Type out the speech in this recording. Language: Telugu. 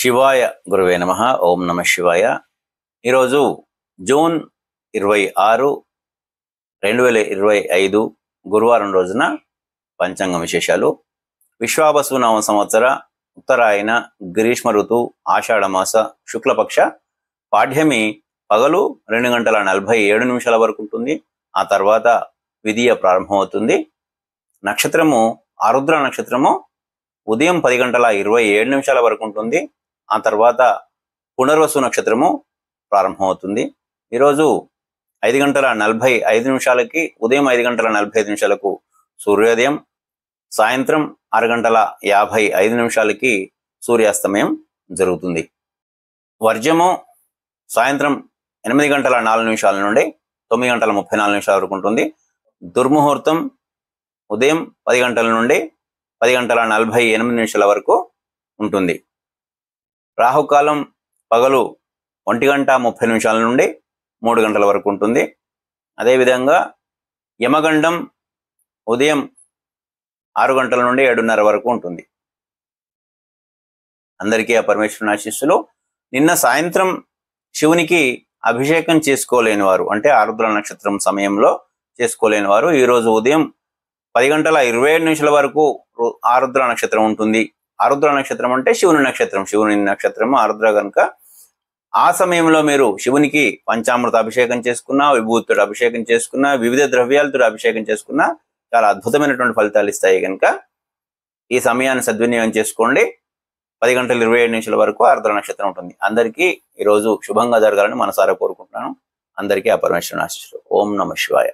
శివాయ గురువే నమః. ఓం నమ శివాయ. ఈరోజు జూన్ 26, 2025 గురువారం రోజున పంచాంగ విశేషాలు. విశ్వావసు నామ సంవత్సర ఉత్తరాయణ గ్రీష్మ ఋతు ఆషాఢమాస శుక్లపక్ష పాఠ్యమి పగలు 2:47 వరకు ఉంటుంది. ఆ తర్వాత విధియ ప్రారంభమవుతుంది. నక్షత్రము ఆరుద్ర నక్షత్రము ఉదయం 10:27 వరకు ఉంటుంది. ఆ తర్వాత పునర్వసు నక్షత్రము ప్రారంభమవుతుంది. ఈరోజు 5:45 ఉదయం 5:45 సూర్యోదయం, సాయంత్రం 6:55 సూర్యాస్తమయం జరుగుతుంది. వర్జము సాయంత్రం 8:04 నుండి 9:34 వరకు ఉంటుంది. దుర్ముహూర్తం ఉదయం 10 గంటల నుండి 10:48 వరకు ఉంటుంది. రాహుకాలం పగలు 1:30 నుండి 3 గంటల వరకు ఉంటుంది. అదేవిధంగా యమగండం ఉదయం 6 గంటల నుండి 7:30 వరకు ఉంటుంది. అందరికీ ఆ పరమేశ్వరుని ఆశీస్సులు. నిన్న సాయంత్రం శివునికి అభిషేకం చేసుకోలేని వారు, అంటే ఆరుద్ర నక్షత్రం సమయంలో చేసుకోలేని వారు, ఈరోజు ఉదయం 10:27 వరకు ఆరుద్ర నక్షత్రం ఉంటుంది. ఆరుద్ర నక్షత్రం అంటే శివుని నక్షత్రము ఆరుద్ర కనుక ఆ సమయంలో మీరు శివునికి పంచామృత అభిషేకం చేసుకున్నా, విభూతితో అభిషేకం చేసుకున్నా, వివిధ ద్రవ్యాలతో అభిషేకం చేసుకున్నా చాలా అద్భుతమైనటువంటి ఫలితాలు ఇస్తాయి. కనుక ఈ సమయాన్ని సద్వినియోగం చేసుకోండి. 10:27 వరకు ఆరుద్ర నక్షత్రం ఉంటుంది. అందరికీ ఈరోజు శుభంగా జరగాలని మనసారా కోరుకుంటున్నాను. అందరికీ ఆ పరమేశ్వరుని ఆశీస్సులు. ఓం నమ శివాయ.